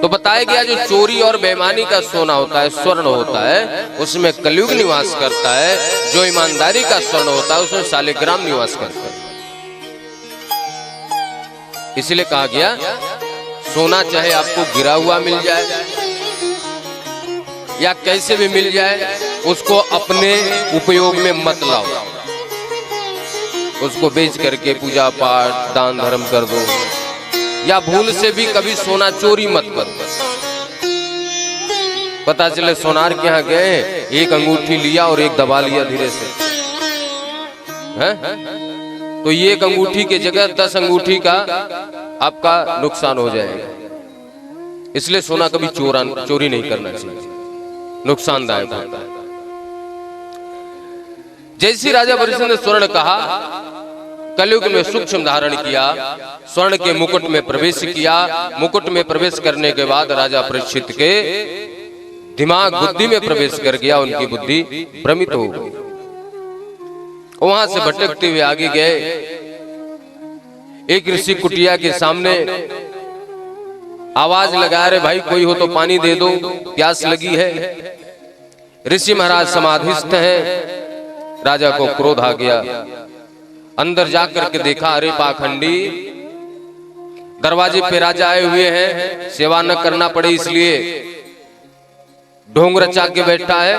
तो बताया गया जो चोरी और बेईमानी का सोना होता है, स्वर्ण होता है, उसमें कलयुग निवास करता है। जो ईमानदारी का स्वर्ण होता है उसमें शालिग्राम निवास करता है। इसलिए कहा गया सोना चाहे आपको गिरा हुआ मिल जाए या कैसे भी मिल जाए, उसको अपने उपयोग में मत लाओ। उसको बेच करके पूजा पाठ दान धर्म कर दो, या भूल से भी कभी सोना चोरी मत कर दो। पता चले सोनार के यहाँ गए, एक अंगूठी लिया और एक दबा लिया धीरे से, है? तो ये एक अंगूठी की जगह 10 अंगूठी का आपका नुकसान हो जाएगा। इसलिए सोना कभी चोरी नहीं करना चाहिए, नुकसानदायक होता है। जैसी राजा परीक्षित ने स्वर्ण कहा, कलयुग में सूक्ष्म धारण किया, स्वर्ण के मुकुट में प्रवेश किया। मुकुट में प्रवेश करने के बाद राजा परीक्षित के दिमाग बुद्धि में प्रवेश कर गया, उनकी बुद्धि भ्रमित हो गई। वहां से भटकते हुए आगे गए, एक ऋषि कुटिया के सामने आवाज लगा रहे, भाई कोई हो तो पानी दे दो, प्यास लगी है। ऋषि महाराज समाधिस्थ हैं। राजा को क्रोध आ गया, अंदर जाकर के देखा, अरे पाखंडी, दरवाजे पे राजा आए हुए हैं, सेवा न करना पड़े इसलिए ढोंग रचा के बैठा है।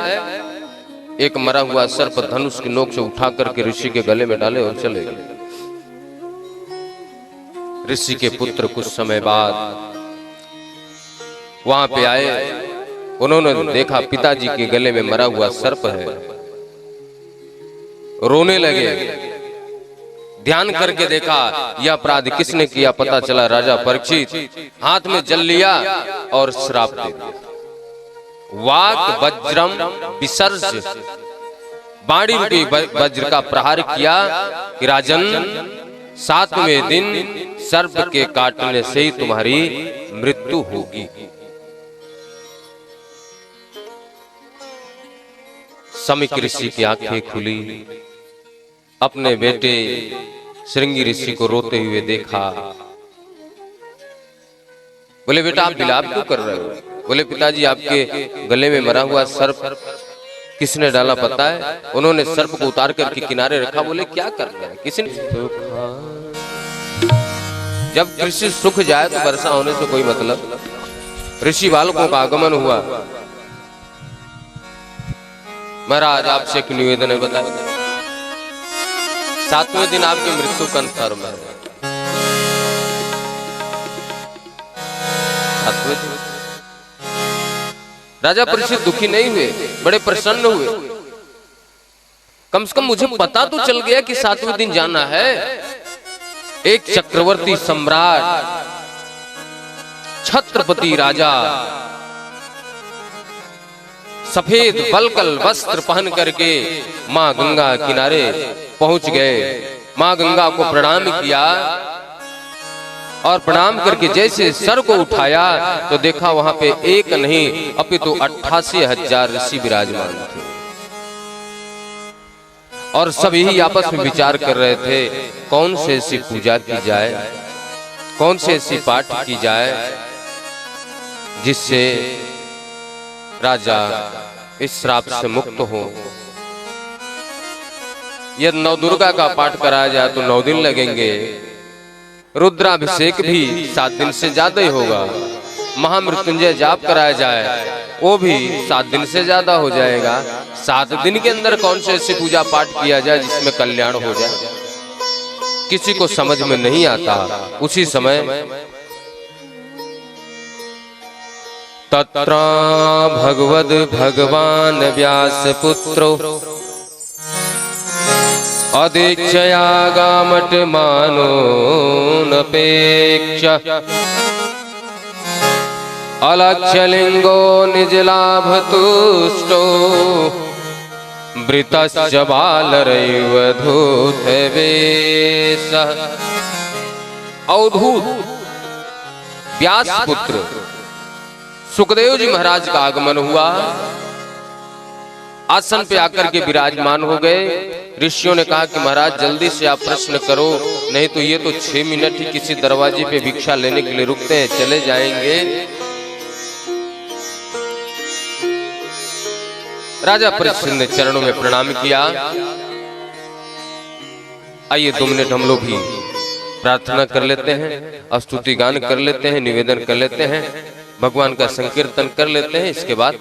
एक मरा हुआ सर्प धनुष की नोक से उठा करके ऋषि के गले में डाले और चले गए। ऋषि के पुत्र कुछ समय बाद वहां पे आए, उन्होंने देखा पिताजी के गले में मरा हुआ सर्प है, रोने लगे। ध्यान करके देखा यह अपराध किसने किया, पता चला राजा परीक्षित। हाथ में जल लिया और श्राप दे दिया, वाक वज्रम विसर्ज, बाड़ी रूपी वज्र का प्रहार किया कि राजन 7वें दिन सर्प के काटने से ही तुम्हारी मृत्यु होगी। समिक ऋषि की आंखें खुली, अपने बेटे श्रृंगी ऋषि को रोते हुए देखा। बोले बेटा आप विलाप क्यों कर रहे हो? बोले पिताजी आपके गले में मरा हुआ सर्प किसने डाला पता है? उन्होंने सर्प को उतार करके किनारे रखा। बोले क्या कर रहे हैं? किसने? जब कृषि सूख जाए तो वर्षा होने से कोई मतलब। ऋषि बालकों का आगमन हुआ। महाराज आपसे एक निवेदन है, बताइए 7वें दिन आपकी मृत्यु कन्फर्म है। 7वें दिन राजा परीक्षित दुखी नहीं हुए, बड़े प्रसन्न हुए। कम से कम मुझे पता तो चल गया कि 7वें दिन जाना है। एक चक्रवर्ती सम्राट छत्रपति राजा सफेद बलकल वस्त्र पहन करके मां गंगा किनारे पहुंच गए। मां गंगा को प्रणाम किया और प्रणाम करके जैसे सर को उठाया तो देखा वहां पे एक नहीं अपितु 88,000 ऋषि विराजमान थे। और सभी आपस में विचार कर रहे थे कौन से ऐसी पूजा की जाए, कौन से ऐसी पाठ की जाए जिससे राजा इस श्राप से मुक्त हो। यदि नवदुर्गा का पाठ कराया जाए तो 9 दिन लगेंगे। रुद्राभिषेक भी 7 दिन से ज्यादा ही होगा। महामृत्युंजय जाप कराया जाए वो भी 7 दिन से ज्यादा हो जाएगा। 7 दिन के अंदर कौन से ऐसी पूजा पाठ किया जाए जिसमें कल्याण हो जाए, किसी को समझ में नहीं आता। उसी समय तत्र भगवद भगवान व्यास पुत्रो अदीक्षयागामट मानो नपेक्ष अलक्ष्यलिंगो निजलाभ तुष्टो वृतश्च बालरैव धूतवेशः। अवधूत व्यास पुत्र सुखदेव जी महाराज का आगमन हुआ। आसन पे आकर के विराजमान हो गए। ऋषियों ने कहा कि महाराज जल्दी से आप प्रश्न करो, नहीं तो ये तो 6 मिनट ही किसी दरवाजे पे भिक्षा लेने के लिए रुकते हैं, चले जाएंगे। राजा परीक्षित ने चरणों में प्रणाम किया। आइए 2 मिनट हम लोग भी प्रार्थना कर लेते हैं, स्तुति गान कर लेते हैं, निवेदन कर लेते हैं, भगवान का संकीर्तन कर लेते हैं। इसके बाद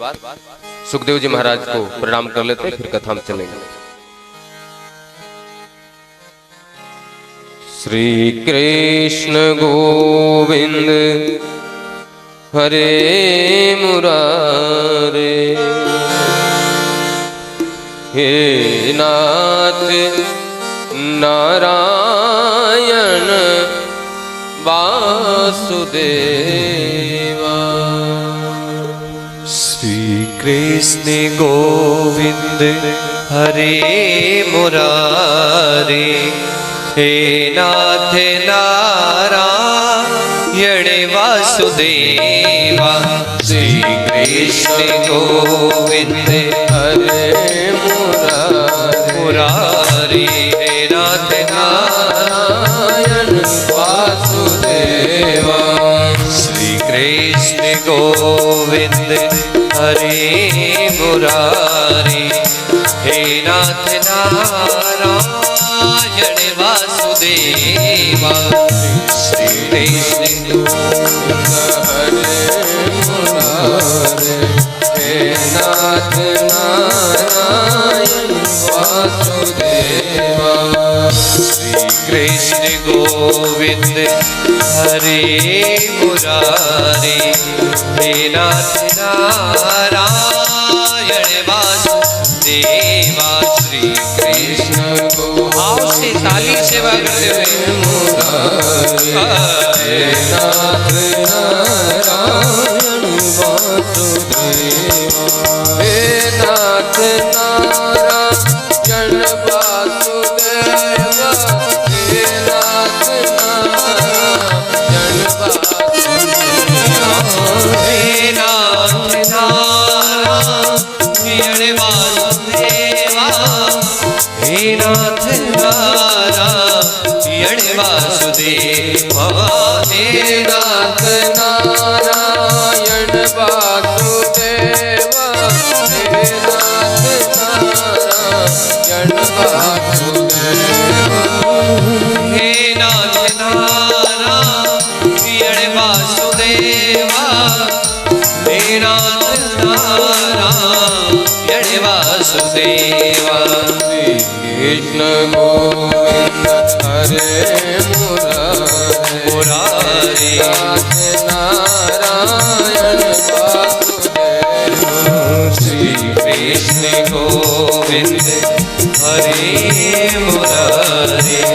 सुखदेव जी महाराज को प्रणाम कर लेते हैं, फिर कथा में चलेंगे। श्री कृष्ण गोविंद हरे मुरारे, हे नाथ नारायण वासुदेवा। श्री कृष्ण गोविंद हरे मुरारे, हे नाथ नारायण वासुदेवा। श्री कृष्ण गोविंद हरे मुरारे, हे नाथ नारायण वासुदेवा। श्री कृष्ण गोविंद हरे मुरारे, हे नाथ नारायण वासुदेवा। श्री कृष्ण हरे मुरारे, हे नाथ नारायण वासुदेवा। श्री कृष्ण गोविंद हरे मुरारे, हे नाथ नारायण वासुदेवा। श्री कृष्ण आओ से ताली सेवा करते हुए हे नाथ नारायण वासुदेवा, हे नाथ नारायण वासुदेवा, हे नाथ नारायण वासुदेवा, हे नाथ नारायण वासुदेवा। हे नाथ नारायण वासुदेवा, हे नाथ नारायण वासुदेवा, हे नाथ नारायण वासुदेवा, हे नाथ नारायण वासुदेवा। हे नाथ नारायण वासुदेवा। कृष्ण गोविंद हरे मुरारे, नाथ नारायण वासुदेवा। श्री कृष्ण गोविंद हरे मुरारे,